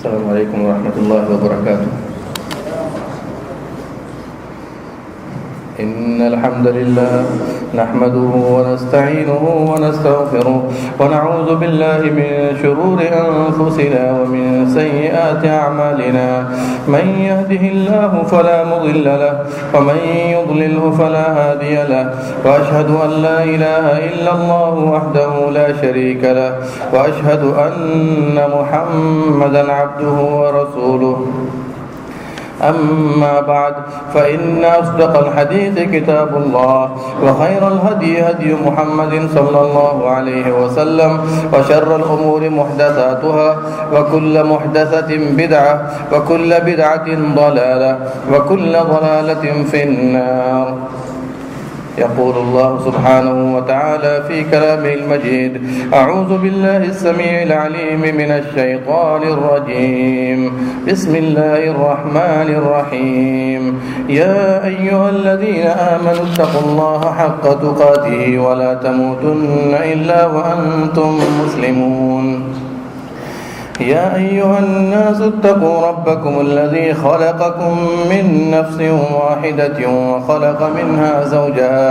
السلام علیکم ورحمۃ اللہ وبرکاتہ. إن الحمد لله نحمده ونستعينه ونستغفره ونعوذ بالله من شرور أنفسنا ومن سيئات أعمالنا. من يهده الله فلا مضل له ومن يضلله فلا هادي له. وأشهد أن لا إله إلا الله وحده لا شريك له وأشهد أن محمدا عبده ورسوله. أما بعد فإن أصدق الحديث كتاب الله وخير الهدي هدي محمد صلى الله عليه وسلم وشر الأمور محدثاتها وكل محدثة بدعة وكل بدعة ضلالة وكل ضلالة في النار. يقول الله سبحانه وتعالى في كلامه المجيد: أعوذ بالله السميع العليم من الشيطان الرجيم. بسم الله الرحمن الرحيم. يا أيها الذين آمنوا اتقوا الله حق تقاته ولا تموتن إلا وأنتم مسلمون. يا أيها الناس اتقوا ربكم الذي خلقكم من نفس واحدة وخلق منها زوجها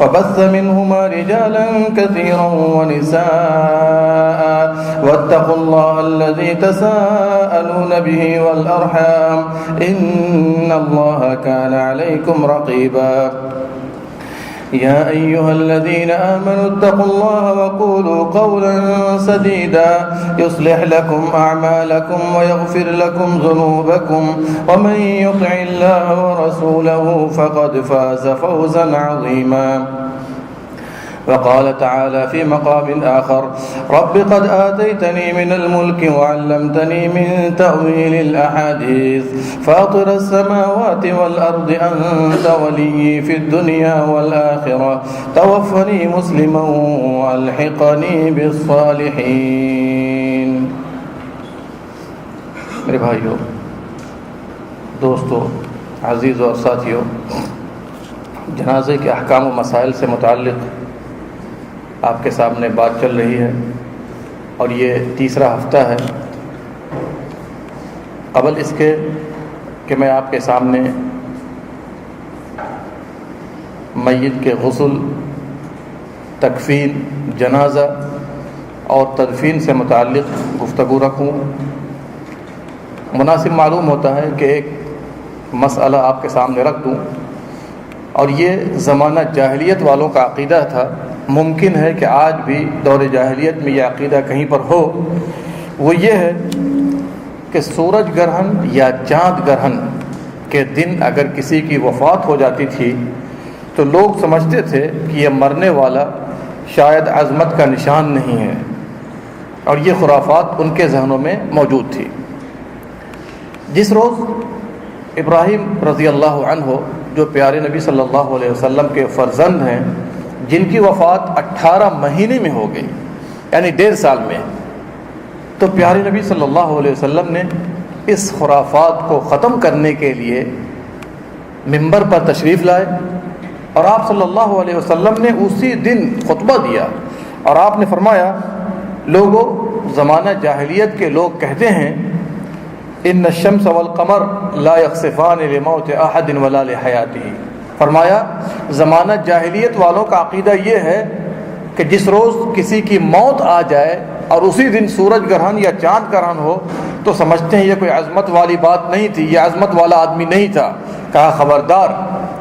وبث منهما رجالا كثيرا ونساء واتقوا الله الذي تساءلون به والأرحام إن الله كان عليكم رقيبا. يا أيها الذين آمنوا اتقوا الله وقولوا قولا سديدا يصلح لكم أعمالكم ويغفر لكم ذنوبكم ومن يطع الله ورسوله فقد فاز فوزا عظيما. وقال تعالى في مقام آخر: رب قد آتيتني من الملك وعلمتني من تأويل الأحاديث فاطر السماوات والأرض أنت ولي في الدنيا والآخرة توفني مسلما والحقني بالصالحين. میرے بھائیوں، دوستو، عزیزوں اور ساتھیوں، جنازے کے احکام و مسائل سے متعلق آپ کے سامنے بات چل رہی ہے اور یہ تیسرا ہفتہ ہے. قبل اس کے کہ میں آپ کے سامنے میت کے غسل، تکفین، جنازہ اور تدفین سے متعلق گفتگو رکھوں، مناسب معلوم ہوتا ہے کہ ایک مسئلہ آپ کے سامنے رکھ دوں. اور یہ زمانہ جاہلیت والوں کا عقیدہ تھا. ممکن ہے کہ آج بھی دور جاہلیت میں یہ عقیدہ کہیں پر ہو. وہ یہ ہے کہ سورج گرہن یا چاند گرہن کے دن اگر کسی کی وفات ہو جاتی تھی تو لوگ سمجھتے تھے کہ یہ مرنے والا شاید عظمت کا نشان نہیں ہے، اور یہ خرافات ان کے ذہنوں میں موجود تھی. جس روز ابراہیم رضی اللہ عنہ، جو پیارے نبی صلی اللہ علیہ وسلم کے فرزند ہیں، جن کی وفات 18 مہینے میں ہو گئی، یعنی 1.5 سال میں، تو پیارے نبی صلی اللہ علیہ وسلم نے اس خرافات کو ختم کرنے کے لیے منبر پر تشریف لائے، اور آپ صلی اللہ علیہ وسلم نے اسی دن خطبہ دیا، اور آپ نے فرمایا: لوگو، زمانہ جاہلیت کے لوگ کہتے ہیں ان الشمس والقمر لا يخسفان لموت احد ولا لحیاتہ. فرمایا زمانہ جاہلیت والوں کا عقیدہ یہ ہے کہ جس روز کسی کی موت آ جائے اور اسی دن سورج گرہن یا چاند گرہن ہو تو سمجھتے ہیں یہ کوئی عظمت والی بات نہیں تھی، یہ عظمت والا آدمی نہیں تھا. کہا خبردار،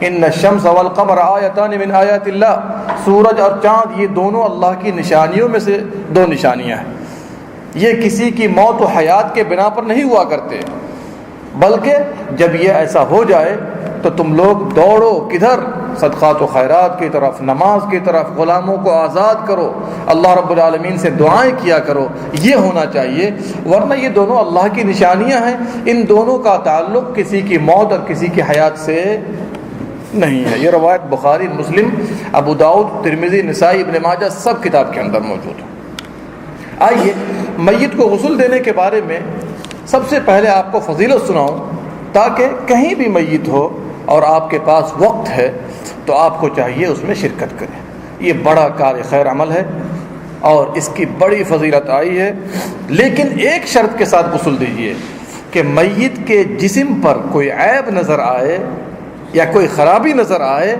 ان الشمس والقمر آیتان من آیات اللہ. سورج اور چاند یہ دونوں اللہ کی نشانیوں میں سے 2 نشانیاں ہیں. یہ کسی کی موت و حیات کے بنا پر نہیں ہوا کرتے، بلکہ جب یہ ایسا ہو جائے تو تم لوگ دوڑو کدھر؟ صدقات و خیرات کی طرف، نماز کی طرف، غلاموں کو آزاد کرو، اللہ رب العالمین سے دعائیں کیا کرو. یہ ہونا چاہیے، ورنہ یہ دونوں اللہ کی نشانیاں ہیں. ان دونوں کا تعلق کسی کی موت اور کسی کی حیات سے نہیں ہے. یہ روایت بخاری، مسلم، ابو داؤد، ترمذی، نسائی، ابن ماجہ سب کتاب کے اندر موجود ہے. آئیے میت کو غسل دینے کے بارے میں سب سے پہلے آپ کو فضیلت سناؤں، تاکہ کہیں بھی میت ہو اور آپ کے پاس وقت ہے تو آپ کو چاہیے اس میں شرکت کریں. یہ بڑا کار خیر عمل ہے. اور اس کی بڑی فضیلت آئی ہے، لیکن ایک شرط کے ساتھ غسل دیجیے کہ میت کے جسم پر کوئی عیب نظر آئے یا کوئی خرابی نظر آئے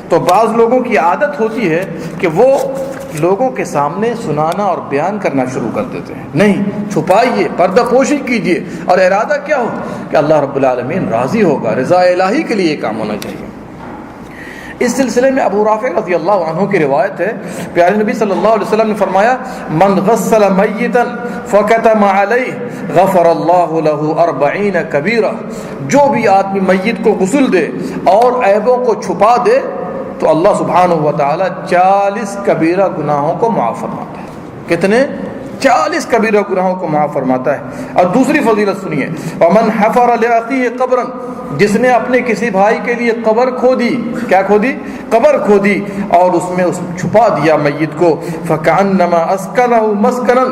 تو بعض لوگوں کی عادت ہوتی ہے کہ وہ لوگوں کے سامنے سنانا اور بیان کرنا شروع کر دیتے ہیں. نہیں، چھپائیے، پردہ پوشی کیجیے، اور ارادہ کیا ہو کہ اللہ رب العالمین راضی ہوگا، رضا الہی کے لیے یہ کام ہونا چاہیے. اس سلسلے میں ابو رافع رضی اللہ عنہ کی روایت ہے، پیارے نبی صلی اللہ علیہ وسلم نے فرمایا من غسل میتا فکتم علیہ غفر اللہ لہ 40 کبیرہ، جو بھی آدمی میت کو غسل دے اور عیبوں کو چھپا دے تو اللہ سبحانہ و تعالی 40 کبیرہ گناہوں کو معاف فرماتا ہے. کتنے؟ 40 کبیرہ گناہوں کو معاف فرماتا ہے. اور دوسری فضیلت سنیے، ومن حفر لأخیہ قبرا، جس نے اپنے کسی بھائی کے لیے قبر کھودی، کیا کھودی؟ قبر کھودی، اور اس میں چھپا دیا میت کو، فکأنما اسکنہ مسکنا،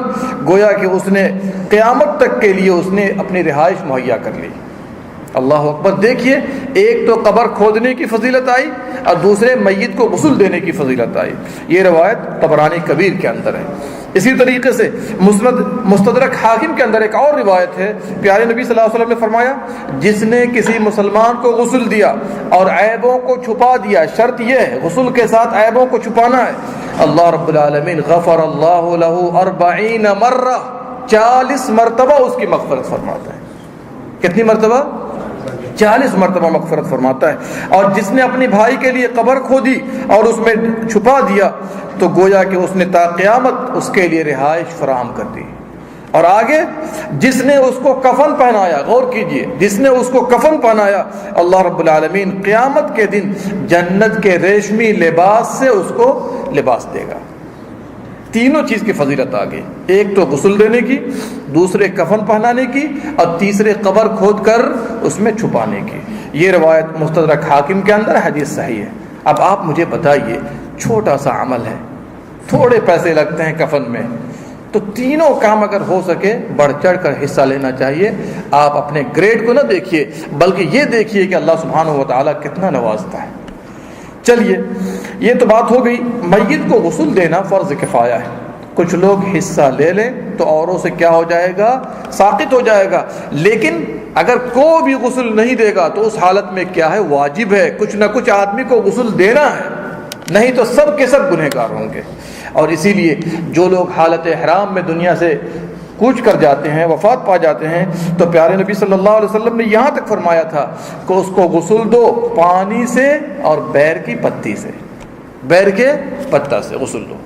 گویا کہ اس نے قیامت تک کے لیے اس نے اپنی رہائش مہیا کر لی. اللہ اکبر. دیکھیے، ایک تو قبر کھودنے کی فضیلت آئی اور دوسرے میت کو غسل دینے کی فضیلت آئی. یہ روایت طبرانی کبیر کے اندر ہے. اسی طریقے سے مستدرک حاکم کے اندر ایک اور روایت ہے، پیارے نبی صلی اللہ علیہ وسلم نے فرمایا جس نے کسی مسلمان کو غسل دیا اور عیبوں کو چھپا دیا، شرط یہ ہے غسل کے ساتھ عیبوں کو چھپانا ہے، اللہ رب العالمین غفر اللہ لہ 40 مرہ، 40 مرتبہ اس کی مغفرت فرماتا ہے. کتنی مرتبہ؟ 40 مرتبہ مغفرت فرماتا ہے. اور جس نے اپنی بھائی کے لیے قبر کھودی اور اس میں چھپا دیا تو گویا کہ اس نے تا قیامت اس کے لیے رہائش فراہم کر دی. اور آگے جس نے اس کو کفن پہنایا، غور کیجئے، جس نے اس کو کفن پہنایا، اللہ رب العالمین قیامت کے دن جنت کے ریشمی لباس سے اس کو لباس دے گا. تینوں چیز کی فضیلت آ گئی، ایک تو غسل دینے کی، دوسرے کفن پہنانے کی، اور تیسرے قبر کھود کر اس میں چھپانے کی. یہ روایت مستدرک حاکم کے اندر، حدیث صحیح ہے. اب آپ مجھے بتائیے، چھوٹا سا عمل ہے، تھوڑے پیسے لگتے ہیں کفن میں، تو تینوں کام اگر ہو سکے بڑھ چڑھ کر حصہ لینا چاہیے. آپ اپنے گریڈ کو نہ دیکھیے بلکہ یہ دیکھیے کہ اللہ سبحانہ و تعالیٰ کتنا نوازتا ہے. چلیے، یہ تو بات ہو گئی. میت کو غسل دینا فرض کفایہ ہے. کچھ لوگ حصہ لے لیں تو اوروں سے کیا ہو جائے گا؟ ساقط ہو جائے گا. لیکن اگر کوئی بھی غسل نہیں دے گا تو اس حالت میں کیا ہے؟ واجب ہے، کچھ نہ کچھ آدمی کو غسل دینا ہے، نہیں تو سب کے سب گنہگار ہوں گے. اور اسی لیے جو لوگ حالت احرام میں دنیا سے کوچ کر جاتے ہیں، وفات پا جاتے ہیں، تو پیارے نبی صلی اللہ علیہ وسلم نے یہاں تک فرمایا تھا کہ اس کو غسل دو پانی سے اور بیر کی پتی سے، بیر کے پتا سے غسل دو.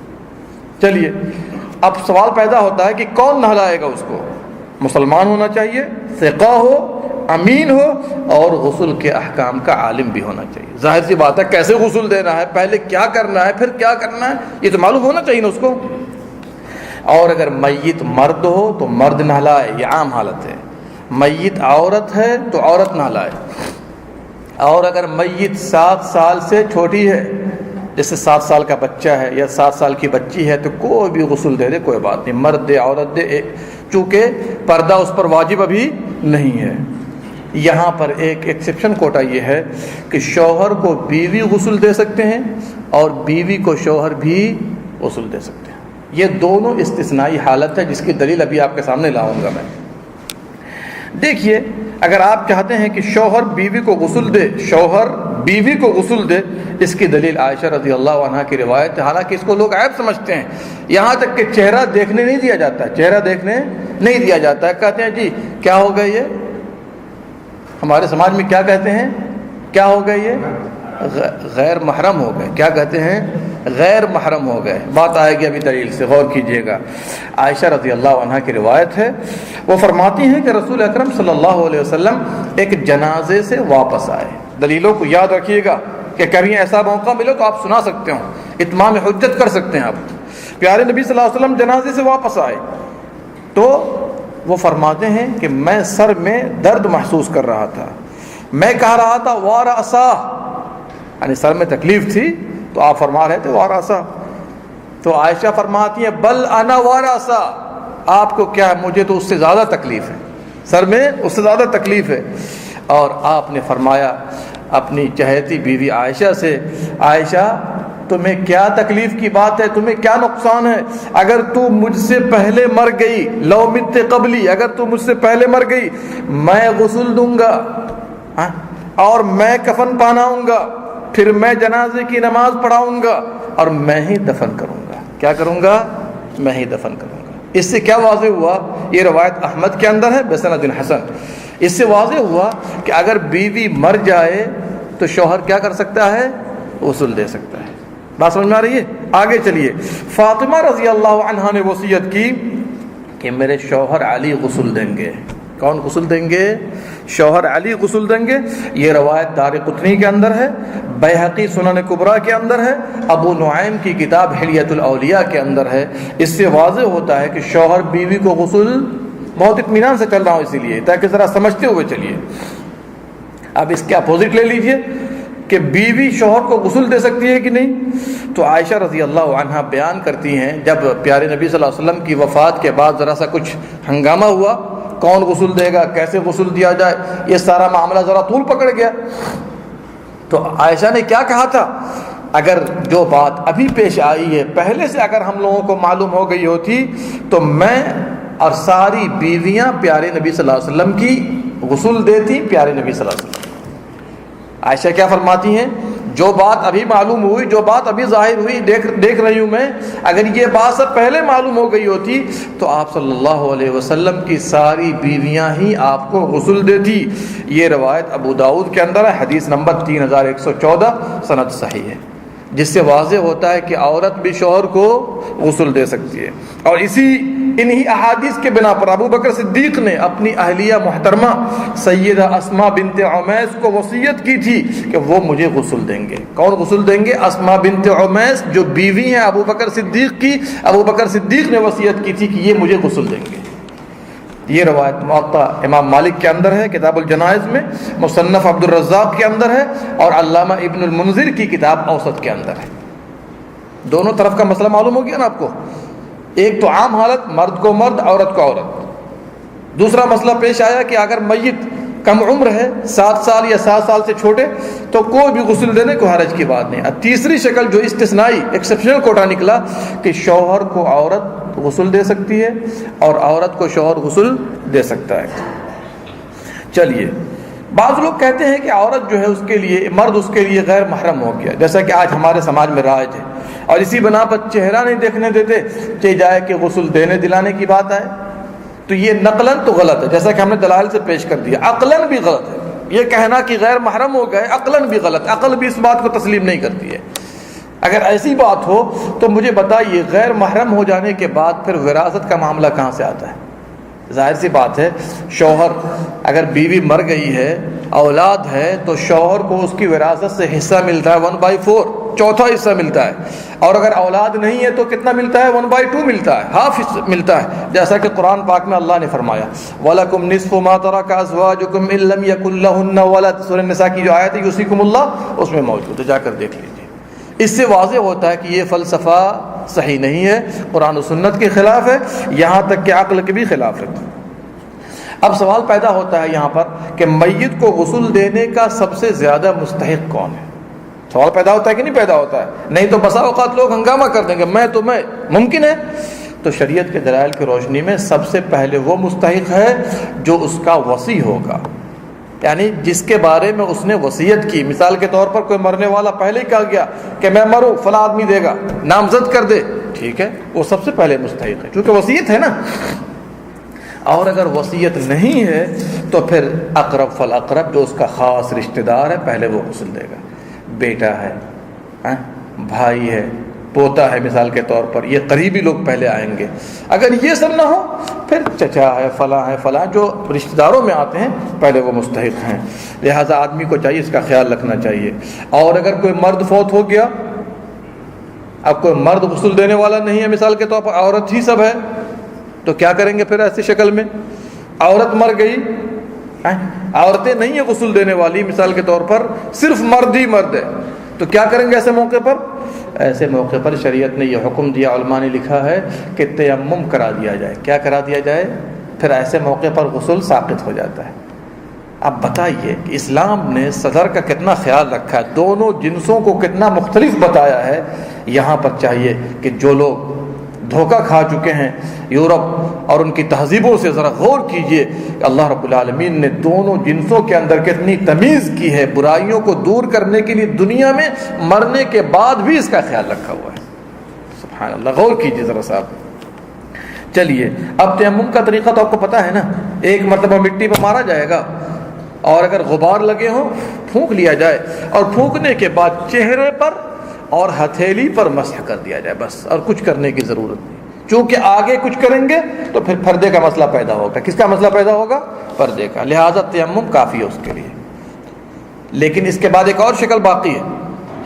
چلیے، اب سوال پیدا ہوتا ہے کہ کون نہلائے گا اس کو؟ مسلمان ہونا چاہیے، ثقہ ہو، امین ہو، اور غسل کے احکام کا عالم بھی ہونا چاہیے. ظاہر سی بات ہے، کیسے غسل دینا ہے، پہلے کیا کرنا ہے، پھر کیا کرنا ہے، یہ تو معلوم ہونا چاہیے نا اس کو. اور اگر میت مرد ہو تو مرد نہلائے، یہ عام حالت ہے. میت عورت ہے تو عورت نہلائے. اور اگر میت 7 سال سے چھوٹی ہے، جیسے 7 سال کا بچہ ہے یا 7 سال کی بچی ہے، تو کوئی بھی غسل دے دے، کوئی بات نہیں، مرد دے عورت دے، چونکہ پردہ اس پر واجب ابھی نہیں ہے. یہاں پر ایک ایکسیپشن کوٹا یہ ہے کہ شوہر کو بیوی غسل دے سکتے ہیں اور بیوی کو شوہر بھی غسل دے سکتے ہیں. یہ دونوں استثنائی حالت ہے جس کی دلیل ابھی آپ کے سامنے لاؤں گا میں. دیکھیے، اگر آپ چاہتے ہیں کہ شوہر بیوی کو غسل دے، شوہر بیوی کو غسل دے، اس کی دلیل عائشہ رضی اللہ عنہا کی روایت ہے. حالانکہ اس کو لوگ عیب سمجھتے ہیں، یہاں تک کہ چہرہ دیکھنے نہیں دیا جاتا، چہرہ دیکھنے نہیں دیا جاتا ہے. کہتے ہیں جی کیا ہو گیا، یہ ہمارے سماج میں کیا کہتے ہیں، کیا ہو گیا، یہ غیر محرم ہو گئے. کیا کہتے ہیں؟ غیر محرم ہو گئے. بات آئے گی ابھی دلیل سے، غور کیجئے گا. عائشہ رضی اللہ عنہا کی روایت ہے، وہ فرماتی ہیں کہ رسول اکرم صلی اللہ علیہ وسلم ایک جنازے سے واپس آئے. دلیلوں کو یاد رکھیے گا کہ کبھی ایسا موقع ملے تو آپ سنا سکتے ہو، اتمام حجت کر سکتے ہیں آپ. پیارے نبی صلی اللہ علیہ وسلم جنازے سے واپس آئے تو وہ فرماتے ہیں کہ میں سر میں درد محسوس کر رہا تھا. میں کہہ رہا تھا وارثا، یعنی سر میں تکلیف تھی تو آپ فرما رہے تھے وارثا. تو عائشہ فرماتی ہیں بل انا وارثا، آپ کو کیا ہے، مجھے تو اس سے زیادہ تکلیف ہے، سر میں اس سے زیادہ تکلیف ہے. اور آپ نے فرمایا اپنی چہیتی بیوی عائشہ سے، عائشہ تمہیں کیا تکلیف کی بات ہے، تمہیں کیا نقصان ہے؟ اگر تو مجھ سے پہلے مر گئی، لو مت قبلی، اگر تو مجھ سے پہلے مر گئی میں غسل دوں گا اور میں کفن پہناؤں گا، پھر میں جنازے کی نماز پڑھاؤں گا اور میں ہی دفن کروں گا۔ کیا کروں گا؟ میں ہی دفن کروں گا۔ اس سے کیا واضح ہوا؟ یہ روایت احمد کے اندر ہے بسند حسن۔ اس سے واضح ہوا کہ اگر بیوی مر جائے تو شوہر کیا کر سکتا ہے؟ غسل دے سکتا ہے۔ بات سمجھ میں آ رہی ہے؟ آگے چلیے، فاطمہ رضی اللہ عنہا نے وصیت کی کہ میرے شوہر علی غسل دیں گے۔ کون غسل دیں گے؟ شوہر علی غسل دیں گے۔ یہ روایت دارقطنی کے اندر ہے، بیہقی سنن کبریٰ کے اندر ہے، ابو نعیم کی کتاب حلیۃ الاولیاء کے اندر ہے۔ اس سے واضح ہوتا ہے کہ شوہر بیوی کو غسل، بہت اطمینان سے چل رہا ہوں اسی لیے تاکہ ذرا سمجھتے ہوئے چلیے۔ اب اس کے اپوزٹ لے لیجئے کہ بیوی شوہر کو غسل دے سکتی ہے کہ نہیں؟ تو عائشہ رضی اللہ عنہا بیان کرتی ہیں جب پیارے نبی صلی اللہ علیہ وسلم کی وفات کے بعد ذرا سا کچھ ہنگامہ ہوا، کون غسل دے گا، کیسے غسل دیا جائے، یہ سارا معاملہ ذرا طول پکڑ گیا، تو عائشہ نے کیا کہا تھا؟ اگر جو بات ابھی پیش آئی ہے پہلے سے اگر ہم لوگوں کو معلوم ہو گئی ہوتی تو میں اور ساری بیویاں پیارے نبی صلی اللہ علیہ وسلم کی غسل دیتی پیارے نبی صلی اللہ علیہ وسلم۔ عائشہ کیا فرماتی ہیں؟ جو بات ابھی معلوم ہوئی، جو بات ابھی ظاہر ہوئی، دیکھ رہی ہوں میں، اگر یہ بات سب پہلے معلوم ہو گئی ہوتی تو آپ صلی اللہ علیہ وسلم کی ساری بیویاں ہی آپ کو غسل دیتی۔ یہ روایت ابو داؤد کے اندر ہے، حدیث نمبر 3114، سند صحیح ہے، جس سے واضح ہوتا ہے کہ عورت بھی شوہر کو غسل دے سکتی ہے۔ اور انہی احادیث کے بنا پر ابو بکر صدیق نے اپنی اہلیہ محترمہ سیدہ اسماء بنت عمیس کو وصیت کی تھی کہ وہ مجھے غسل دیں گے۔ کون غسل دیں گے؟ اسماء بنت عمیس، جو بیوی ہیں ابو بکر صدیق کی۔ ابو بکر صدیق نے وصیت کی تھی کہ یہ مجھے غسل دیں گے۔ یہ روایت موطا امام مالک کے اندر ہے کتاب الجنائز میں، مصنف عبد الرزاق کے اندر ہے، اور علامہ ابن المنذر کی کتاب اوسط کے اندر ہے۔ دونوں طرف کا مسئلہ معلوم ہو گیا نا آپ کو؟ ایک تو عام حالت، مرد کو مرد، عورت کو عورت۔ دوسرا مسئلہ پیش آیا کہ اگر میت کم عمر ہے، 7 سال یا 7 سال سے چھوٹے، تو کوئی بھی غسل دینے کو حرج کی بات نہیں۔ اب تیسری شکل جو استثنائی ایکسیپشنل کوٹا نکلا کہ شوہر کو عورت غسل دے سکتی ہے اور عورت کو شوہر غسل دے سکتا ہے۔ چلیے، بعض لوگ کہتے ہیں کہ عورت جو ہے اس کے لیے، مرد اس کے لیے غیر محرم ہو گیا، جیسا کہ آج ہمارے سماج میں رائج ہے، اور اسی بنا پر چہرہ نہیں دیکھنے دیتے، چاہے جائے کہ غسل دینے دلانے کی بات آئے، تو یہ نقلاً تو غلط ہے، جیسا کہ ہم نے دلائل سے پیش کر دیا۔ عقلاً بھی غلط ہے، یہ کہنا کہ غیر محرم ہو گئے عقلاً بھی غلط، عقل بھی اس بات کو تسلیم نہیں کرتی ہے۔ اگر ایسی بات ہو تو مجھے بتائیے، غیر محرم ہو جانے کے بعد پھر وراثت کا معاملہ کہاں سے آتا ہے؟ ظاہر سی بات ہے، شوہر اگر بیوی مر گئی ہے، اولاد ہے، تو شوہر کو اس کی وراثت سے حصہ ملتا ہے 1/4، چوتھا حصہ ملتا ہے، اور اگر اولاد نہیں ہے تو کتنا ملتا ہے؟ 1/2 ملتا ہے، ہاف ملتا ہے، جیسا کہ قرآن پاک میں اللہ نے فرمایا وَلَكُمْ نِصْفُ مَا تَرَكَ أَزْوَاجُكُمْ إِن لَّمْ يَكُن لَّهُنَّ وَلَدٌ، سورہ نساء کی جو آیت ہے یوصیکم اللہ، اس میں موجود ہے، جا کر دیکھ لیجیے۔ اس سے واضح ہوتا ہے کہ یہ فلسفہ صحیح نہیں ہے، قرآن و سنت کے خلاف ہے، یہاں تک کہ عقل کے بھی خلاف ہے۔ اب سوال پیدا ہوتا ہے یہاں پر کہ میت کو غسل دینے کا سب سے زیادہ مستحق کون ہے؟ سوال پیدا ہوتا ہے کہ نہیں پیدا ہوتا ہے؟ نہیں تو بسا اوقات لوگ ہنگامہ کر دیں گے، میں ممکن ہے؟ تو شریعت کے دلائل کی روشنی میں سب سے پہلے وہ مستحق ہے جو اس کا وصی ہوگا، یعنی جس کے بارے میں اس نے وصیت کی۔ مثال کے طور پر کوئی مرنے والا پہلے ہی کہا گیا کہ میں مروں، فلاں آدمی دے گا، نامزد کر دے، ٹھیک ہے، وہ سب سے پہلے مستحق ہے کیونکہ وصیت ہے نا۔ اور اگر وصیت نہیں ہے تو پھر اقرب فالاقرب، جو اس کا خاص رشتہ دار ہے، پہلے وہ غسل دے گا۔ بیٹا ہے، بھائی ہے، پوتا ہے، مثال کے طور پر، یہ قریبی لوگ پہلے آئیں گے۔ اگر یہ سب نہ ہو پھر چچا ہے، فلاں جو رشتہ داروں میں آتے ہیں پہلے وہ مستحق ہیں۔ لہٰذا آدمی کو چاہیے اس کا خیال رکھنا چاہیے۔ اور اگر کوئی مرد فوت ہو گیا، اب کوئی مرد غسل دینے والا نہیں ہے، مثال کے طور پر عورت ہی سب ہے، تو کیا کریں گے پھر ایسی شکل میں؟ عورت مر گئی، عورتیں نہیں ہیں غسل دینے والی، مثال کے طور پر صرف مرد ہی مرد ہے، تو کیا کریں گے ایسے موقع پر؟ ایسے موقع پر شریعت نے یہ حکم دیا، علماء نے لکھا ہے کہ تیمم کرا دیا جائے۔ کیا کرا دیا جائے؟ پھر ایسے موقع پر غسل ساقط ہو جاتا ہے۔ اب بتائیے کہ اسلام نے صدر کا کتنا خیال رکھا ہے، دونوں جنسوں کو کتنا مختلف بتایا ہے۔ یہاں پر چاہیے کہ جو لوگ دھوکہ کھا چکے ہیں یورپ اور ان کی تہذیبوں سے، ذرا غور کیجئے کہ اللہ رب العالمین نے دونوں جنسوں کے اندر کتنی تمیز کی ہے، برائیوں کو دور کرنے کے لیے دنیا میں مرنے کے بعد بھی اس کا خیال رکھا ہوا ہے۔ سبحان اللہ، غور کیجئے ذرا صاحب۔ چلیے اب تیمم کا طریقہ تو آپ کو پتہ ہے نا، ایک مرتبہ مٹی پہ مارا جائے گا اور اگر غبار لگے ہوں پھونک لیا جائے، اور پھونکنے کے بعد چہرے پر اور ہتھیلی پر مسح کر دیا جائے، بس، اور کچھ کرنے کی ضرورت نہیں۔ چونکہ آگے کچھ کریں گے تو پھر پردے کا مسئلہ پیدا ہوگا۔ کس کا مسئلہ پیدا ہوگا؟ پردے کا، لہذا تیمم کافی ہے اس کے لیے۔ لیکن اس کے بعد ایک اور شکل باقی ہے۔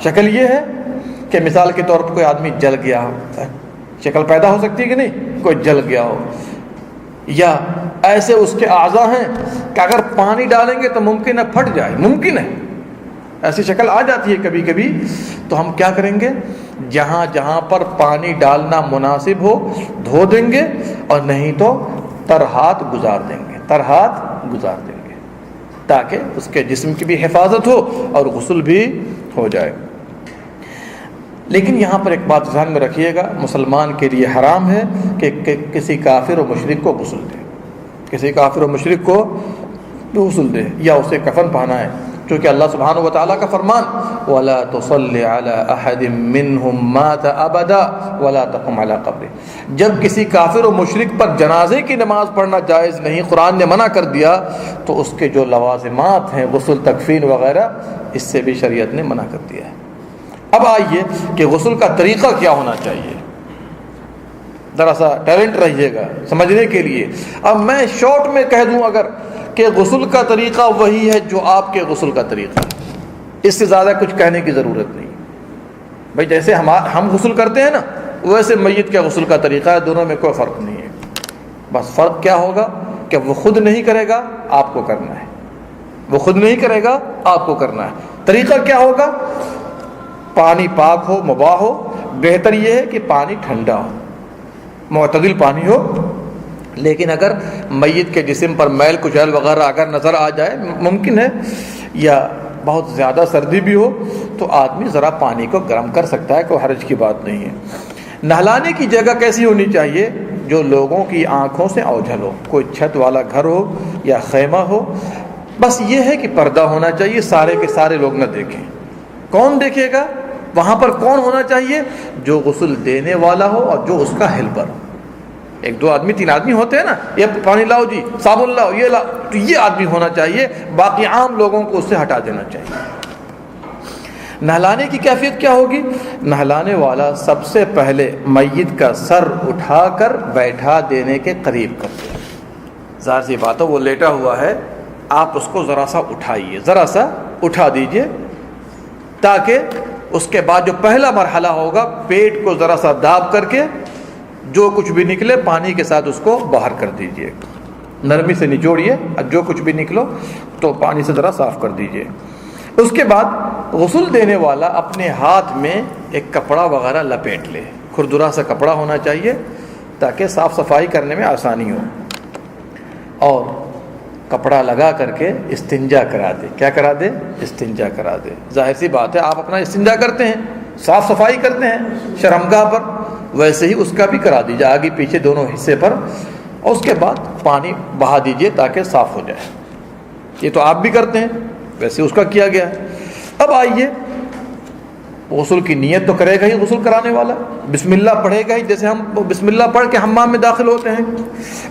شکل یہ ہے کہ مثال کے طور پر کوئی آدمی جل گیا ہو، شکل پیدا ہو سکتی ہے کہ نہیں؟ کوئی جل گیا ہو، یا ایسے اس کے اعضاء ہیں کہ اگر پانی ڈالیں گے تو ممکن ہے پھٹ جائے، ممکن ہے، ایسی شکل آ جاتی ہے کبھی کبھی۔ تو ہم کیا کریں گے؟ جہاں جہاں پر پانی ڈالنا مناسب ہو دھو دیں گے، اور نہیں تو ترہات گزار دیں گے، ترہات گزار دیں گے، تاکہ اس کے جسم کی بھی حفاظت ہو اور غسل بھی ہو جائے۔ لیکن یہاں پر ایک بات ذہن میں رکھیے گا، مسلمان کے لیے حرام ہے کہ کسی کافر و مشرک کو غسل دے، کسی کافر و مشرک کو غسل دے یا اسے کفن پہنائے، کیونکہ اللہ سبحانہ و تعالیٰ کا فرمان وَلَا تُصَلِّ عَلَىٰ أَحَدٍ مِّنْهُمْ مَاتَ أَبَدًا وَلَا تَقُمْ عَلَىٰ قَبْرِهِ۔ جب کسی کافر و مشرک پر جنازے کی نماز پڑھنا جائز نہیں، قرآن نے منع کر دیا، تو اس کے جو لوازمات ہیں غسل، تکفین وغیرہ، اس سے بھی شریعت نے منع کر دیا ہے۔ اب آئیے کہ غسل کا طریقہ کیا ہونا چاہیے، ذرا سا ٹیلنٹ رہیے گا سمجھنے کے لیے۔ اب میں شارٹ میں کہہ دوں اگر کہ غسل کا طریقہ وہی ہے جو آپ کے غسل کا طریقہ ہے، اس سے زیادہ کچھ کہنے کی ضرورت نہیں۔ بھائی جیسے ہم غسل کرتے ہیں نا، ویسے میت کا غسل کا طریقہ ہے، دونوں میں کوئی فرق نہیں ہے۔ بس فرق کیا ہوگا کہ وہ خود نہیں کرے گا، آپ کو کرنا ہے، وہ خود نہیں کرے گا، آپ کو کرنا ہے۔ طریقہ کیا ہوگا؟ پانی پاک ہو، مباح ہو، بہتر یہ ہے کہ پانی ٹھنڈا ہو، معتدل پانی ہو۔ لیکن اگر میت کے جسم پر میل کچیل وغیرہ اگر نظر آ جائے، ممکن ہے، یا بہت زیادہ سردی بھی ہو، تو آدمی ذرا پانی کو گرم کر سکتا ہے، کوئی حرج کی بات نہیں ہے۔ نہلانے کی جگہ کیسی ہونی چاہیے؟ جو لوگوں کی آنکھوں سے اوجھل ہو، کوئی چھت والا گھر ہو یا خیمہ ہو، بس یہ ہے کہ پردہ ہونا چاہیے، سارے کے سارے لوگ نہ دیکھیں۔ کون دیکھے گا؟ وہاں پر کون ہونا چاہیے؟ جو غسل دینے والا ہو اور جو اس کا ہیلپر ہو۔ ایک دو آدمی، تین آدمی ہوتے ہیں نا، یہ پانی لاؤ جی، صابن لاؤ، یہ لاؤ، تو یہ آدمی ہونا چاہیے، باقی عام لوگوں کو اس سے ہٹا دینا چاہیے۔ نہلانے کی کیفیت کیا ہوگی؟ نہلانے والا سب سے پہلے میت کا سر اٹھا کر بیٹھا دینے کے قریب کرتے ہیں۔ ظاہر سی بات ہے وہ لیٹا ہوا ہے، آپ اس کو ذرا سا اٹھائیے، ذرا سا اٹھا دیجئے، تاکہ اس کے بعد جو پہلا مرحلہ ہوگا، پیٹ کو ذرا سا داب کر کے جو کچھ بھی نکلے پانی کے ساتھ اس کو باہر کر دیجئے، نرمی سے نچوڑیے، جو کچھ بھی نکلو تو پانی سے ذرا صاف کر دیجئے۔ اس کے بعد غسل دینے والا اپنے ہاتھ میں ایک کپڑا وغیرہ لپیٹ لے، کھردرا سا کپڑا ہونا چاہیے تاکہ صاف صفائی کرنے میں آسانی ہو، اور کپڑا لگا کر کے استنجا کرا دے۔ کیا کرا دے؟ استنجا کرا دے۔ ظاہر سی بات ہے آپ اپنا استنجا کرتے ہیں، صاف صفائی کرتے ہیں شرمگاہ پر، ویسے ہی اس کا بھی کرا دیجیے، آگے پیچھے دونوں حصے پر، اور اس کے بعد پانی بہا دیجیے تاکہ صاف ہو جائے۔ یہ تو آپ بھی کرتے ہیں، ویسے اس کا کیا گیا ہے۔ اب آئیے، غسل کی نیت تو کرے گا ہی غسل کرانے والا، بسم اللہ پڑھے گا ہی، جیسے ہم بسم اللہ پڑھ کے حمام میں داخل ہوتے ہیں،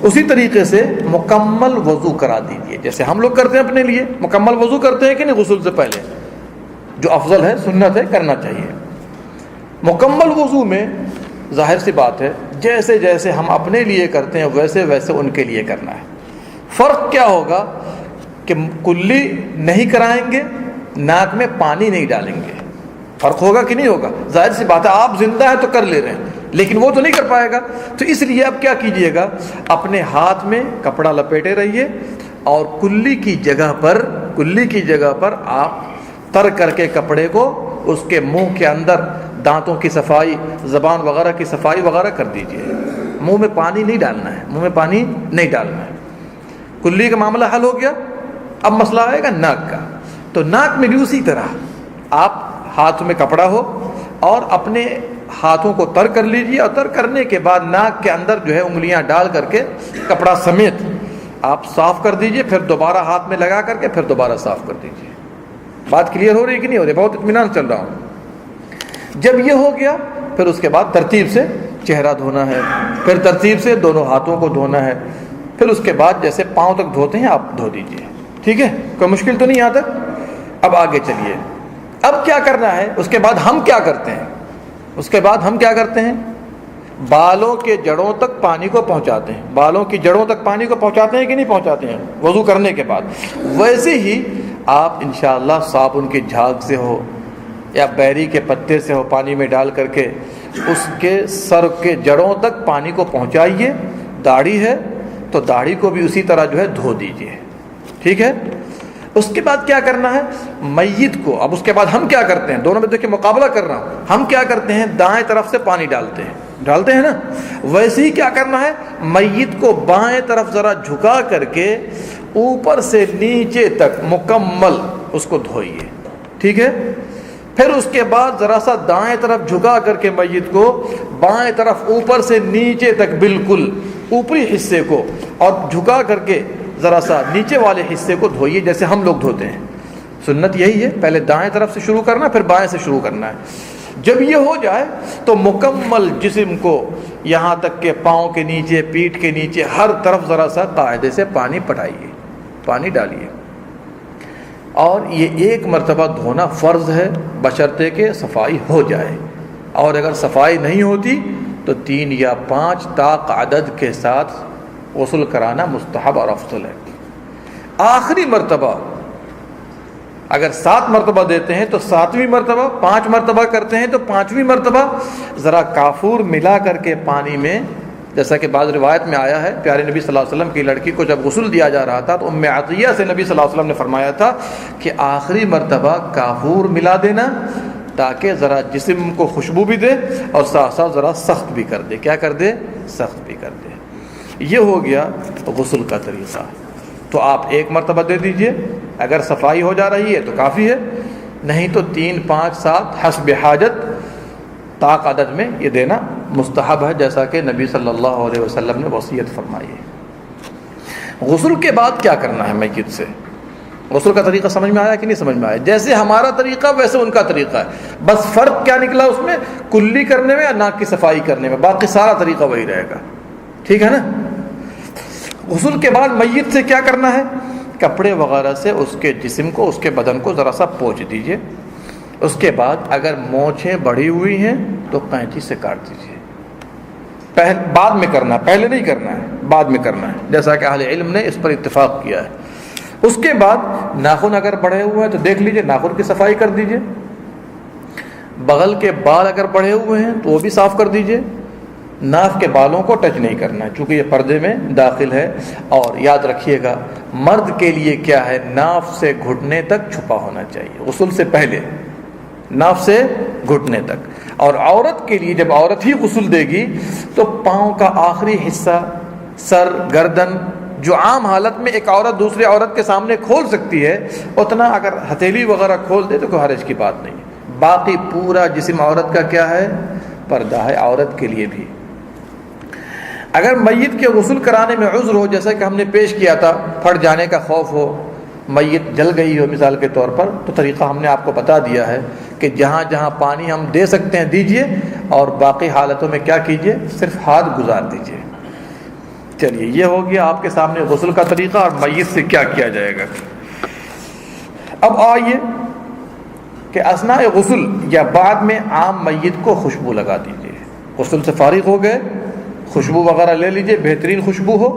اسی طریقے سے مکمل وضو کرا دیجیے، جیسے ہم لوگ کرتے ہیں اپنے لیے، مکمل وضو کرتے ہیں کہ نہیں غسل سے پہلے، جو افضل ہے، سنت ہے، کرنا چاہیے۔ مکمل وضو میں ظاہر سی بات ہے جیسے جیسے ہم اپنے لیے کرتے ہیں ویسے ویسے ان کے لیے کرنا ہے۔ فرق کیا ہوگا کہ کلی نہیں کرائیں گے، ناک میں پانی نہیں ڈالیں گے، فرق ہوگا کہ نہیں ہوگا؟ ظاہر سی بات ہے آپ زندہ ہیں تو کر لے رہے ہیں، لیکن وہ تو نہیں کر پائے گا، تو اس لیے اب کیا کیجئے گا، اپنے ہاتھ میں کپڑا لپیٹے رہیے، اور کلی کی جگہ پر آپ تر کر کے کپڑے کو اس کے منہ کے اندر دانتوں کی صفائی، زبان وغیرہ کی صفائی وغیرہ کر دیجئے۔ منہ میں پانی نہیں ڈالنا ہے، منہ میں پانی نہیں ڈالنا ہے۔ کلی کا معاملہ حل ہو گیا۔ اب مسئلہ آئے گا ناک کا. تو ناک میں بھی اسی طرح آپ ہاتھ میں کپڑا ہو اور اپنے ہاتھوں کو تر کر لیجیے, اور تر کرنے کے بعد ناک کے اندر جو ہے انگلیاں ڈال کر کے کپڑا سمیت آپ صاف کر دیجیے, پھر دوبارہ ہاتھ میں لگا کر کے پھر دوبارہ صاف کر دیجیے. بات کلیئر ہو رہی ہے کہ نہیں ہو رہی؟ بہت اطمینان چل رہا ہوں. جب یہ ہو گیا پھر اس کے بعد ترتیب سے چہرہ دھونا ہے, پھر ترتیب سے دونوں ہاتھوں کو دھونا ہے, پھر اس کے بعد جیسے پاؤں تک دھوتے ہیں آپ دھو دیجیے. ٹھیک ہے, کوئی مشکل تو نہیں یہاں تک؟ اب آگے چلیے. اب کیا کرنا ہے؟ اس کے بعد ہم کیا کرتے ہیں؟ اس کے بعد ہم کیا کرتے ہیں؟ بالوں کے جڑوں تک پانی کو پہنچاتے ہیں. بالوں کی جڑوں تک پانی کو پہنچاتے ہیں کہ نہیں پہنچاتے ہیں وضو کرنے کے بعد؟ ویسے ہی آپ انشاءاللہ صابن کی جھاگ سے ہو یا بیری کے پتے سے ہو, پانی میں ڈال کر کے اس کے سر کے جڑوں تک پانی کو پہنچائیے. داڑھی ہے تو داڑھی کو بھی اسی طرح جو ہے دھو دیجیے. ٹھیک ہے. اس کے بعد کیا کرنا ہے؟ میت کو, اب اس کے بعد ہم کیا کرتے ہیں؟ دونوں میں دیکھیں مقابلہ کر رہا ہوں. ہم کیا کرتے ہیں؟ دائیں طرف سے پانی ڈالتے ہیں نا. ویسے ہی کیا کرنا ہے؟ میت کو بائیں طرف ذرا جھکا کر کے اوپر سے نیچے تک مکمل اس کو دھوئیے. ٹھیک ہے. پھر اس کے بعد ذرا سا دائیں طرف جھکا کر کے میت کو بائیں طرف اوپر سے نیچے تک بالکل اوپری حصے کو, اور جھکا کر کے ذرا سا نیچے والے حصے کو دھوئیے جیسے ہم لوگ دھوتے ہیں. سنت یہی ہے, پہلے دائیں طرف سے شروع کرنا پھر بائیں سے شروع کرنا ہے. جب یہ ہو جائے تو مکمل جسم کو یہاں تک کہ پاؤں کے نیچے, پیٹھ کے نیچے, ہر طرف ذرا سا قاعدے سے پانی پٹائیے, پانی ڈالیے. اور یہ ایک مرتبہ دھونا فرض ہے بشرطے کہ صفائی ہو جائے, اور اگر صفائی نہیں ہوتی تو 3 یا 5 طاق عدد کے ساتھ غسل کرانا مستحب اور افضل ہے. آخری مرتبہ اگر 7 مرتبہ دیتے ہیں تو 7ویں مرتبہ, 5 مرتبہ کرتے ہیں تو 5ویں مرتبہ ذرا کافور ملا کر کے پانی میں, جیسا کہ بعض روایت میں آیا ہے پیارے نبی صلی اللہ علیہ وسلم کی لڑکی کو جب غسل دیا جا رہا تھا تو ام عطیہ سے نبی صلی اللہ علیہ وسلم نے فرمایا تھا کہ آخری مرتبہ کافور ملا دینا تاکہ ذرا جسم کو خوشبو بھی دے اور ساتھ ساتھ ذرا سخت بھی کر دے. کیا کر دے؟ سخت بھی کر دے. یہ ہو گیا غسل کا طریقہ. تو آپ 1 مرتبہ دے دیجئے, اگر صفائی ہو جا رہی ہے تو کافی ہے, نہیں تو 3, 5, 7 حسب حاجت طاق عدد میں یہ دینا مستحب ہے, جیسا کہ نبی صلی اللہ علیہ وسلم نے وصیت فرمائی ہے. غسل کے بعد کیا کرنا ہے میت سے؟ غسل کا طریقہ سمجھ میں آیا کہ نہیں سمجھ میں آیا؟ جیسے ہمارا طریقہ ویسے ان کا طریقہ ہے, بس فرق کیا نکلا اس میں؟ کلی کرنے میں یا ناک کی صفائی کرنے میں, باقی سارا طریقہ وہی رہے گا. ٹھیک ہے نا. غسل کے بعد میت سے کیا کرنا ہے؟ کپڑے وغیرہ سے اس کے جسم کو, اس کے بدن کو ذرا سا پوچھ دیجئے. اس کے بعد اگر مونچھیں بڑھی ہوئی ہیں تو قینچی سے کاٹ دیجئے. بعد میں کرنا ہے, پہلے نہیں کرنا ہے, بعد میں کرنا ہے, جیسا کہ اہل علم نے اس پر اتفاق کیا ہے. اس کے بعد ناخن اگر بڑھے ہوئے ہیں تو دیکھ لیجئے ناخن کی صفائی کر دیجئے. بغل کے بال اگر بڑھے ہوئے ہیں تو وہ بھی صاف کر دیجئے. ناف کے بالوں کو ٹچ نہیں کرنا ہے چونکہ یہ پردے میں داخل ہے. اور یاد رکھیے گا مرد کے لیے کیا ہے, ناف سے گھٹنے تک چھپا ہونا چاہیے غسل سے پہلے, ناف سے گھٹنے تک. اور عورت کے لیے جب عورت ہی غسل دے گی تو پاؤں کا آخری حصہ, سر, گردن, جو عام حالت میں ایک عورت دوسری عورت کے سامنے کھول سکتی ہے, اتنا اگر ہتھیلی وغیرہ کھول دے تو کوئی حرج کی بات نہیں. باقی پورا جسم عورت کا کیا ہے؟ پردہ ہے عورت کے لیے بھی. اگر میت کے غسل کرانے میں عذر ہو, جیسا کہ ہم نے پیش کیا تھا, پھٹ جانے کا خوف ہو, میت جل گئی ہو مثال کے طور پر, تو طریقہ ہم نے آپ کو بتا دیا ہے کہ جہاں جہاں پانی ہم دے سکتے ہیں دیجئے, اور باقی حالتوں میں کیا کیجئے, صرف ہاتھ گزار دیجئے. چلیے یہ ہو گیا آپ کے سامنے غسل کا طریقہ اور میت سے کیا کیا جائے گا. اب آئیے کہ اثناء غسل یا بعد میں عام میت کو خوشبو لگا دیجئے. غسل سے فارغ ہو گئے, خوشبو وغیرہ لے لیجئے, بہترین خوشبو ہو,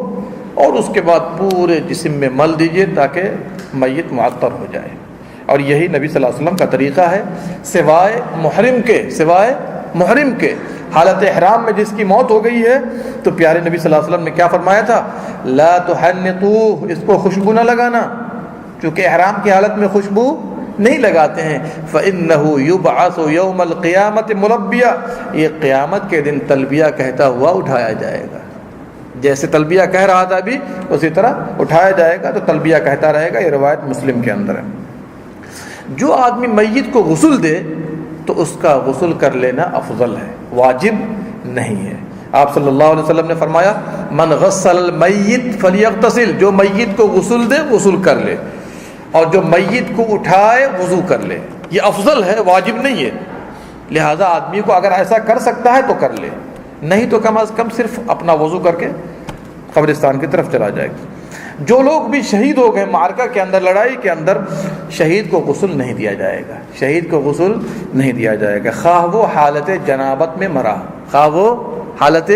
اور اس کے بعد پورے جسم میں مل دیجئے تاکہ میت معطر ہو جائے. اور یہی نبی صلی اللہ علیہ وسلم کا طریقہ ہے, سوائے محرم کے حالت احرام میں جس کی موت ہو گئی ہے تو پیارے نبی صلی اللہ علیہ وسلم نے کیا فرمایا تھا؟ لا تحنطوه, اس کو خوشبو نہ لگانا, چونکہ احرام کی حالت میں خوشبو نہیں لگاتے ہیں. فإنه يبعث يوم القيامة ملبيا, یہ قیامت کے دن تلبیہ کہتا ہوا اٹھایا جائے گا. جیسے تلبیہ کہہ رہا تھا ابھی اسی طرح اٹھایا جائے گا تو تلبیہ کہتا رہے گا. یہ روایت مسلم کے اندر ہے. جو آدمی میت کو غسل دے تو اس کا غسل کر لینا افضل ہے, واجب نہیں ہے. آپ صلی اللہ علیہ وسلم نے فرمایا من غسل المیت فلیغتسل, جو میت کو غسل دے غسل کر لے, اور جو میت کو اٹھائے وضو کر لے. یہ افضل ہے, واجب نہیں ہے. لہذا آدمی کو اگر ایسا کر سکتا ہے تو کر لے, نہیں تو کم از کم صرف اپنا وضو کر کے قبرستان کی طرف چلا جائے گا. جو لوگ بھی شہید ہو گئے معرکہ کے اندر, لڑائی کے اندر, شہید کو غسل نہیں دیا جائے گا, شہید کو غسل نہیں دیا جائے گا, خواہ وہ حالت جنابت میں مرا, خواہ وہ حالت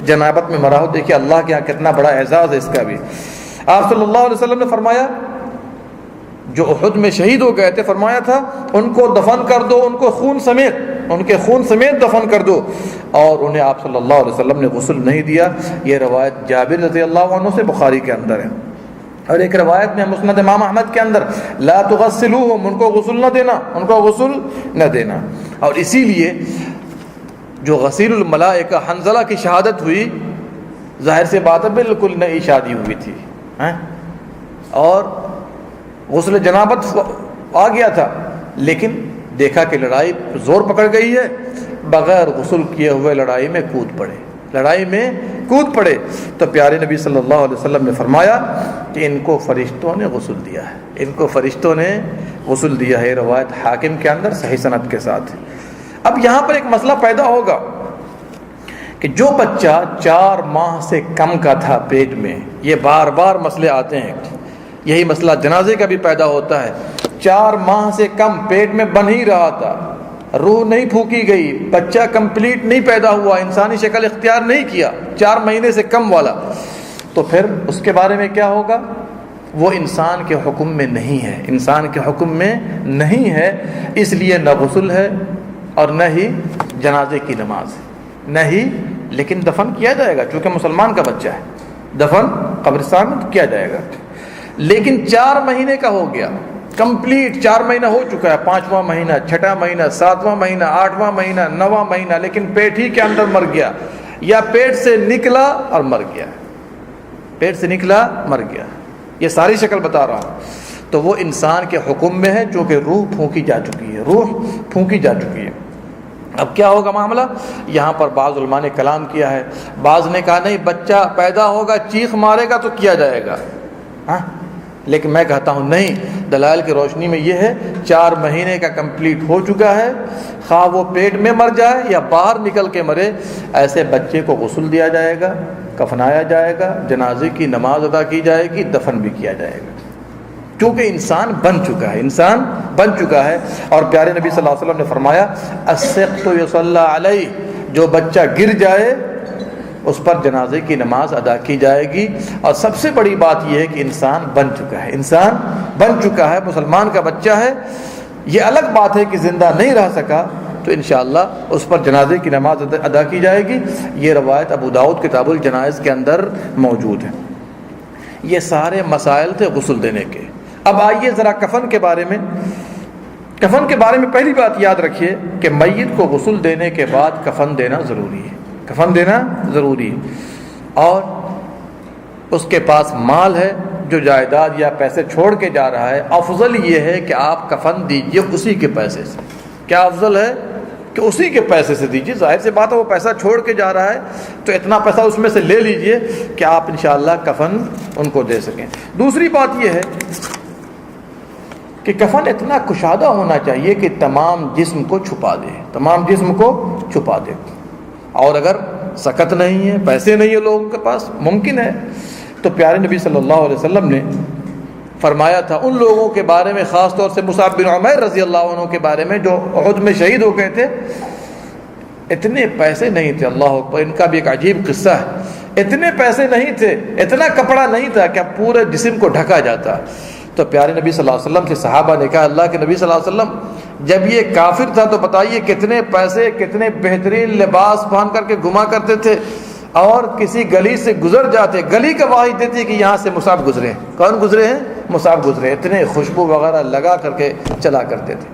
جنابت میں مرا ہو. دیکھیے اللہ کے یہاں کتنا بڑا اعزاز ہے اس کا بھی. آپ صلی اللہ علیہ وسلم نے فرمایا جو احد میں شہید ہو گئے تھے, فرمایا تھا ان کو دفن کر دو, ان کو خون سمیت, ان کے خون سمیت دفن کر دو, اور انہیں آپ صلی اللہ علیہ وسلم نے غسل نہیں دیا. یہ روایت جابر رضی اللہ عنہ سے بخاری کے اندر ہے. اور ایک روایت میں مسند امام احمد کے اندر لا تغسلوہم, ان کو غسل نہ دینا, ان کو غسل نہ دینا. اور اسی لیے جو غسیل الملائکہ حنظلہ کی شہادت ہوئی, ظاہر سے بات ہے بالکل نئی شادی ہوئی تھی, اور غسل جنابت آ گیا تھا, لیکن دیکھا کہ لڑائی زور پکڑ گئی ہے, بغیر غسل کیے ہوئے لڑائی میں کود پڑے, لڑائی میں کود پڑے. تو پیارے نبی صلی اللہ علیہ وسلم نے فرمایا کہ ان کو فرشتوں نے غسل دیا ہے, ان کو فرشتوں نے غسل دیا ہے. روایت حاکم کے اندر صحیح سند کے ساتھ ہے. اب یہاں پر ایک مسئلہ پیدا ہوگا کہ جو بچہ 4 ماہ سے کم کا تھا پیٹ میں, یہ بار بار مسئلے آتے ہیں, یہی مسئلہ جنازے کا بھی پیدا ہوتا ہے. 4 ماہ سے کم پیٹ میں بن ہی رہا تھا, روح نہیں پھونکی گئی, بچہ کمپلیٹ نہیں پیدا ہوا, انسانی شکل اختیار نہیں کیا, 4 مہینے سے کم والا, تو پھر اس کے بارے میں کیا ہوگا؟ وہ انسان کے حکم میں نہیں ہے, انسان کے حکم میں نہیں ہے. اس لیے نہ غسل ہے اور نہ ہی جنازے کی نماز ہے, نہ ہی, لیکن دفن کیا جائے گا چونکہ مسلمان کا بچہ ہے, دفن قبرستان میں کیا جائے گا. لیکن 4 مہینے کا ہو گیا, کمپلیٹ 4 مہینہ ہو چکا ہے, 5واں مہینہ, 6واں مہینہ, 7واں مہینہ, 8واں مہینہ, 9واں مہینہ, لیکن پیٹ ہی کے اندر مر گیا, یا پیٹ سے نکلا اور مر گیا, پیٹ سے نکلا مر گیا, یہ ساری شکل بتا رہا ہوں, تو وہ انسان کے حکم میں ہے چونکہ روح پھونکی جا چکی ہے, روح پھونکی جا چکی ہے. اب کیا ہوگا معاملہ؟ یہاں پر بعض علماء نے کلام کیا ہے, بعض نے کہا نہیں بچہ پیدا ہوگا چیخ مارے گا تو کیا جائے گا, لیکن میں کہتا ہوں نہیں, دلائل کی روشنی میں یہ ہے 4 مہینے کا کمپلیٹ ہو چکا ہے, خواہ وہ پیٹ میں مر جائے یا باہر نکل کے مرے, ایسے بچے کو غسل دیا جائے گا, کفنایا جائے گا, جنازے کی نماز ادا کی جائے گی, دفن بھی کیا جائے گا, کیونکہ انسان بن چکا ہے, انسان بن چکا ہے. اور پیارے نبی صلی اللہ علیہ وسلم نے فرمایا السقط یصلی علیہ, جو بچہ گر جائے اس پر جنازے کی نماز ادا کی جائے گی. اور سب سے بڑی بات یہ ہے کہ انسان بن چکا ہے, انسان بن چکا ہے, مسلمان کا بچہ ہے. یہ الگ بات ہے کہ زندہ نہیں رہ سکا, تو انشاءاللہ اس پر جنازے کی نماز ادا کی جائے گی. یہ روایت ابو داؤد کتاب الجنائز کے اندر موجود ہے. یہ سارے مسائل تھے غسل دینے کے. اب آئیے ذرا کفن کے بارے میں. کفن کے بارے میں پہلی بات یاد رکھیے کہ میت کو غسل دینے کے بعد کفن دینا ضروری ہے, کفن دینا ضروری ہے. اور اس کے پاس مال ہے, جو جائیداد یا پیسے چھوڑ کے جا رہا ہے, افضل یہ ہے کہ آپ کفن دیجئے اسی کے پیسے سے. کیا افضل ہے؟ کہ اسی کے پیسے سے دیجیے. ظاہر سی بات ہے وہ پیسہ چھوڑ کے جا رہا ہے تو اتنا پیسہ اس میں سے لے لیجئے کہ آپ انشاءاللہ کفن ان کو دے سکیں. دوسری بات یہ ہے کہ کفن اتنا کشادہ ہونا چاہیے کہ تمام جسم کو چھپا دے, تمام جسم کو چھپا دے. اور اگر سکت نہیں ہے, پیسے نہیں ہے لوگوں کے پاس, ممکن ہے, تو پیارے نبی صلی اللہ علیہ وسلم نے فرمایا تھا ان لوگوں کے بارے میں, خاص طور سے مصعب بن عمیر رضی اللہ عنہ کے بارے میں, جو احد میں شہید ہو گئے تھے. اتنے پیسے نہیں تھے, اللہ اکبر, ان کا بھی ایک عجیب قصہ ہے. اتنے پیسے نہیں تھے, اتنا کپڑا نہیں تھا کہ پورے جسم کو ڈھکا جاتا. تو پیارے نبی صلی اللہ علیہ وسلم سے صحابہ نے کہا اللہ کے نبی صلی اللہ علیہ وسلم جب یہ کافر تھا تو بتائیے کتنے پیسے, کتنے بہترین لباس پہن کر کے گھما کرتے تھے, اور کسی گلی سے گزر جاتے, گلی کا واحد دیتی کہ یہاں سے مصعب گزرے. کون گزرے ہیں؟ مصعب گزرے. اتنے خوشبو وغیرہ لگا کر کے چلا کرتے تھے.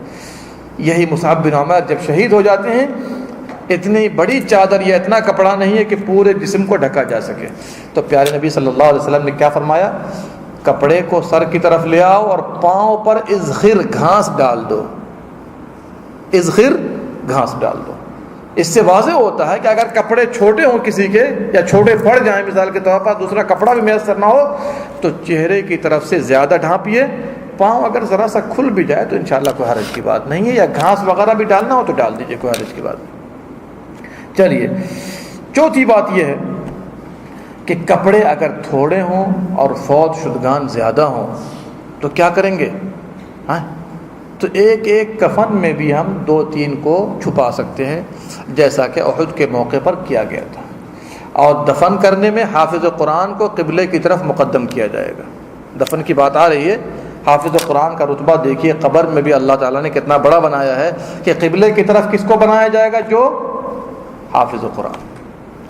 یہی مصعب بن عمیر جب شہید ہو جاتے ہیں اتنی بڑی چادر یا اتنا کپڑا نہیں ہے کہ پورے جسم کو ڈھکا جا سکے۔ تو پیارے نبی صلی اللہ علیہ وسلم نے کیا فرمایا؟ کپڑے کو سر کی طرف لے آؤ اور پاؤں پر اذخر گھاس ڈال دو، اذخر گھاس ڈال دو۔ اس سے واضح ہوتا ہے کہ اگر کپڑے چھوٹے ہوں کسی کے یا چھوٹے پڑ جائیں، مثال کے طور پر دوسرا کپڑا بھی میسر نہ ہو، تو چہرے کی طرف سے زیادہ ڈھانپیے، پاؤں اگر ذرا سا کھل بھی جائے تو انشاءاللہ کوئی حرج کی بات نہیں ہے، یا گھاس وغیرہ بھی ڈالنا ہو تو ڈال دیجئے، کوئی حرج کی بات نہیں۔ چلیے، چوتھی بات یہ ہے کہ کپڑے اگر تھوڑے ہوں اور فوت شدگان زیادہ ہوں تو کیا کریں گے؟ تو ایک ایک کفن میں بھی ہم 2-3 کو چھپا سکتے ہیں، جیسا کہ احد کے موقع پر کیا گیا تھا۔ اور دفن کرنے میں حافظ قرآن کو قبلے کی طرف مقدم کیا جائے گا۔ دفن کی بات آ رہی ہے، حافظ قرآن کا رتبہ دیکھیے، قبر میں بھی اللہ تعالیٰ نے کتنا بڑا بنایا ہے کہ قبلے کی طرف کس کو بنایا جائے گا؟ جو حافظ قرآن،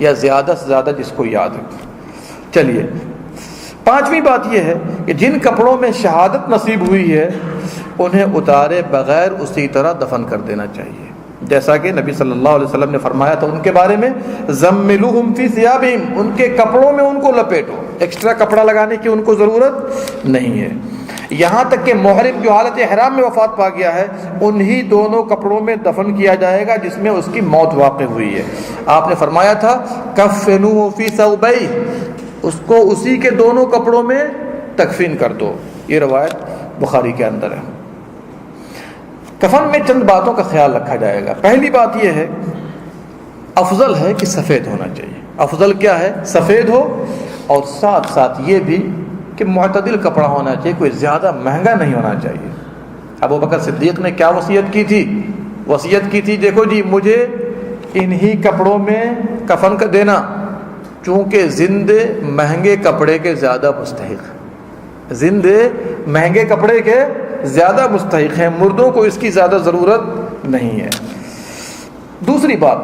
یا زیادہ سے زیادہ جس کو یاد ہے۔ چلیے، پانچویں بات یہ ہے کہ جن کپڑوں میں شہادت نصیب ہوئی ہے انہیں اتارے بغیر اسی طرح دفن کر دینا چاہیے، جیسا کہ نبی صلی اللہ علیہ وسلم نے فرمایا تھا ان کے بارے میں، زملوہم فی ثیابہم، ان کے کپڑوں میں ان کو لپیٹو، ایکسٹرا کپڑا لگانے کی ان کو ضرورت نہیں ہے۔ یہاں تک کہ محرم جو حالت احرام میں وفات پا گیا ہے انہی دونوں کپڑوں میں دفن کیا جائے گا جس میں اس کی موت واقع ہوئی ہے۔ آپ نے فرمایا تھا کفنوہ فی ثوبیہ، اس کو اسی کے دونوں کپڑوں میں تکفین کر دو، یہ روایت بخاری کے اندر ہے۔ کفن میں چند باتوں کا خیال رکھا جائے گا۔ پہلی بات یہ ہے، افضل ہے کہ سفید ہونا چاہیے۔ افضل کیا ہے؟ سفید ہو، اور ساتھ ساتھ یہ بھی کہ معتدل کپڑا ہونا چاہیے، کوئی زیادہ مہنگا نہیں ہونا چاہیے۔ ابوبکر صدیق نے کیا وصیت کی تھی؟ وصیت کی تھی، دیکھو جی مجھے انہی کپڑوں میں کفن کا دینا، چونکہ زندے مہنگے کپڑے کے زیادہ مستحق، زندے مہنگے کپڑے کے زیادہ مستحق ہیں، مردوں کو اس کی زیادہ ضرورت نہیں ہے۔ دوسری بات،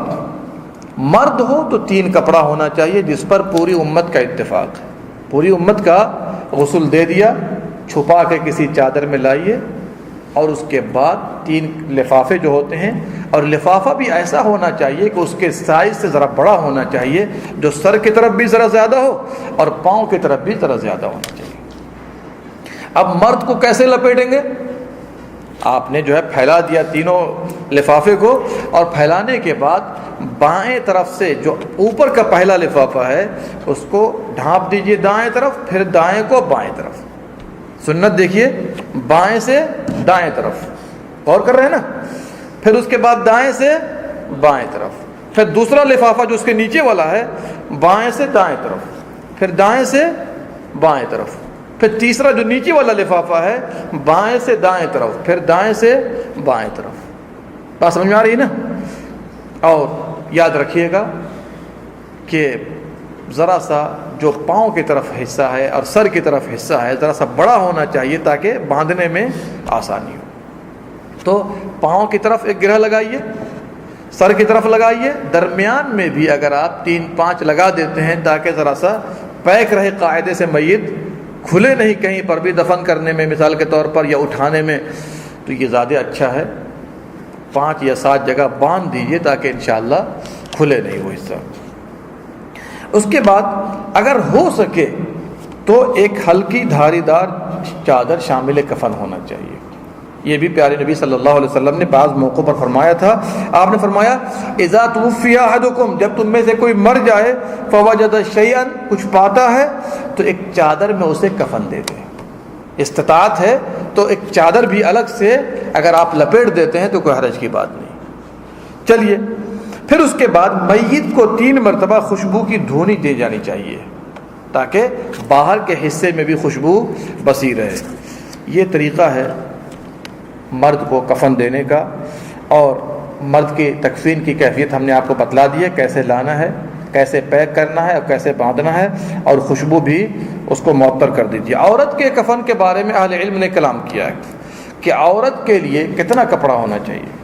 مرد ہو تو 3 کپڑا ہونا چاہیے جس پر پوری امت کا اتفاق ہے۔ پوری امت کا غسل دے دیا، چھپا کے کسی چادر میں لائیے، اور اس کے بعد 3 لفافے جو ہوتے ہیں، اور لفافہ بھی ایسا ہونا چاہیے کہ اس کے سائز سے ذرا بڑا ہونا چاہیے، جو سر کی طرف بھی ذرا زیادہ ہو اور پاؤں کی طرف بھی ذرا زیادہ ہونا چاہیے۔ اب مرد کو کیسے لپیٹیں گے؟ آپ نے جو ہے پھیلا دیا تینوں لفافے کو، اور پھیلانے کے بعد بائیں طرف سے جو اوپر کا پہلا لفافہ ہے اس کو ڈھانپ دیجئے دائیں طرف، پھر دائیں کو بائیں طرف۔ سنت دیکھیے، بائیں سے دائیں طرف، غور کر رہے ہیں نا؟ پھر اس کے بعد دائیں سے بائیں طرف، پھر دوسرا لفافہ جو اس کے نیچے والا ہے بائیں سے دائیں طرف، پھر دائیں سے بائیں طرف، پھر تیسرا جو نیچے والا لفافہ ہے بائیں سے دائیں طرف، پھر دائیں سے بائیں طرف۔ بات سمجھ میں آ رہی ہے نا؟ اور یاد رکھیے گا کہ ذرا سا جو پاؤں کی طرف حصہ ہے اور سر کی طرف حصہ ہے ذرا سا بڑا ہونا چاہیے تاکہ باندھنے میں آسانی ہو۔ تو پاؤں کی طرف ایک گرہ لگائیے، سر کی طرف لگائیے، درمیان میں بھی اگر آپ 3-5 لگا دیتے ہیں تاکہ ذرا سا پیک رہے قاعدے سے، میت کھلے نہیں کہیں پر بھی دفن کرنے میں مثال کے طور پر یا اٹھانے میں، تو یہ زیادہ اچھا ہے۔ 5 یا 7 جگہ باندھ دیجیے تاکہ انشاءاللہ کھلے نہیں وہ حصہ۔ اس کے بعد اگر ہو سکے تو ایک ہلکی دھاری دار چادر شامل کفن ہونا چاہیے۔ یہ بھی پیارے نبی صلی اللہ علیہ وسلم نے بعض موقعوں پر فرمایا تھا۔ آپ نے فرمایا اذا توفی احدکم، جب تم میں سے کوئی مر جائے، فوجد شیئا، کچھ پاتا ہے تو ایک چادر میں اسے کفن دے دیں۔ استطاعت ہے تو ایک چادر بھی الگ سے اگر آپ لپیٹ دیتے ہیں تو کوئی حرج کی بات نہیں۔ چلیے، پھر اس کے بعد میت کو 3 مرتبہ خوشبو کی دھونی دی جانی چاہیے تاکہ باہر کے حصے میں بھی خوشبو بسی رہے۔ یہ طریقہ ہے مرد کو کفن دینے کا، اور مرد کی تکفین کی کیفیت ہم نے آپ کو بتلا دی ہے، کیسے لانا ہے، کیسے پیک کرنا ہے اور کیسے باندھنا ہے، اور خوشبو بھی اس کو معطر کر دیجیے۔ عورت کے کفن کے بارے میں اہل علم نے کلام کیا ہے کہ عورت کے لیے کتنا کپڑا ہونا چاہیے۔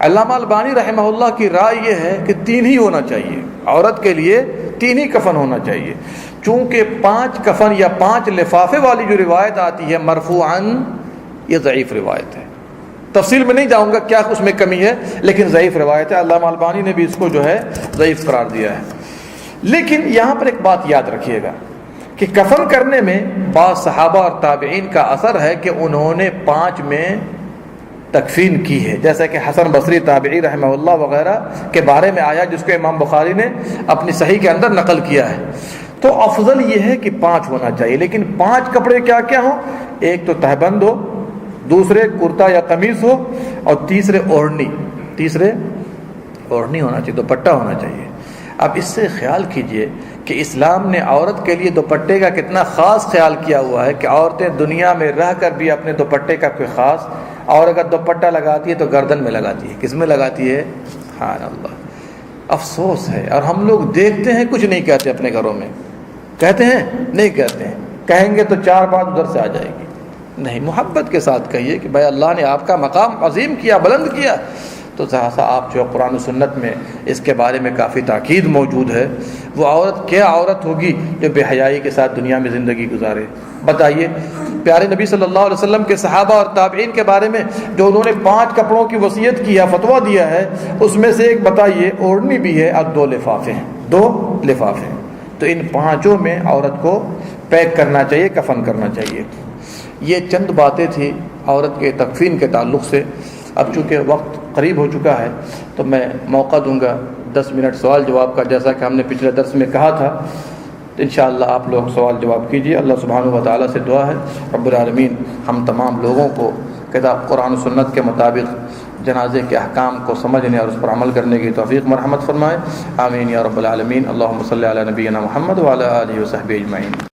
علامہ البانی رحمہ اللہ کی رائے یہ ہے کہ 3 ہی ہونا چاہیے، عورت کے لیے 3 ہی کفن ہونا چاہیے، چونکہ 5 کفن یا 5 لفافے والی جو روایت آتی ہے مرفوعاً، یہ ضعیف روایت ہے۔ تفصیل میں نہیں جاؤں گا کیا اس میں کمی ہے، لیکن ضعیف روایت ہے، علامہ البانی نے بھی اس کو جو ہے ضعیف قرار دیا ہے۔ لیکن یہاں پر ایک بات یاد رکھیے گا کہ کفن کرنے میں بعض صحابہ اور تابعین کا اثر ہے کہ انہوں نے 5 میں تکفین کی ہے، جیسا کہ حسن بصری تابعی رحمہ اللہ وغیرہ کے بارے میں آیا، جس کو امام بخاری نے اپنی صحیح کے اندر نقل کیا ہے۔ تو افضل یہ ہے کہ 5 ہونا چاہیے، لیکن 5 کپڑے کیا کیا ہوں؟ ایک تو تہبند ہو، دوسرے کرتا یا قمیص ہو، اور تیسرے اوڑھنی ہونا چاہیے، دوپٹہ ہونا چاہیے۔ اب اس سے خیال کیجئے کہ اسلام نے عورت کے لیے دوپٹے کا کتنا خاص خیال کیا ہوا ہے کہ عورتیں دنیا میں رہ کر بھی اپنے دوپٹے کا کوئی خاص، اور اگر دوپٹہ لگاتی ہے تو گردن میں لگاتی ہے۔ کس میں لگاتی ہے؟ سبحان اللہ، افسوس ہے۔ اور ہم لوگ دیکھتے ہیں، کچھ نہیں کہتے، اپنے گھروں میں کہتے ہیں نہیں کہتے ہیں، کہیں گے تو 4 بات ادھر سے آ جائے گی۔ نہیں، محبت کے ساتھ کہیے کہ بھائی اللہ نے آپ کا مقام عظیم کیا، بلند کیا، تو ذرا سا آپ جو قرآن و سنت میں اس کے بارے میں کافی تاکید موجود ہے۔ وہ عورت کیا عورت ہوگی جو بے حیائی کے ساتھ دنیا میں زندگی گزارے؟ بتائیے، پیارے نبی صلی اللہ علیہ وسلم کے صحابہ اور تابعین کے بارے میں جو انہوں نے 5 کپڑوں کی وصیت کی ہے، فتویٰ دیا ہے، اس میں سے ایک بتائیے اوڑھنی بھی ہے اور 2 لفافے ہیں، 2 لفافے ہیں۔ تو ان 5 میں عورت کو پیک کرنا چاہیے، کفن کرنا چاہیے۔ یہ چند باتیں تھیں عورت کے تکفین کے تعلق سے۔ اب چونکہ وقت قریب ہو چکا ہے تو میں موقع دوں گا 10 منٹ سوال جواب کا، جیسا کہ ہم نے پچھلے درس میں کہا تھا۔ انشاءاللہ آپ لوگ سوال جواب کیجیے۔ اللہ سبحانہ و تعالیٰ سے دعا ہے رب العالمین ہم تمام لوگوں کو کتاب قرآن و سنت کے مطابق جنازے کے احکام کو سمجھنے اور اس پر عمل کرنے کی توفیق مرحمت فرمائے، آمین یا رب العالمین۔ اللہم صلی علی نبینا محمد وعلی آلہ وصحبہ اجمعین۔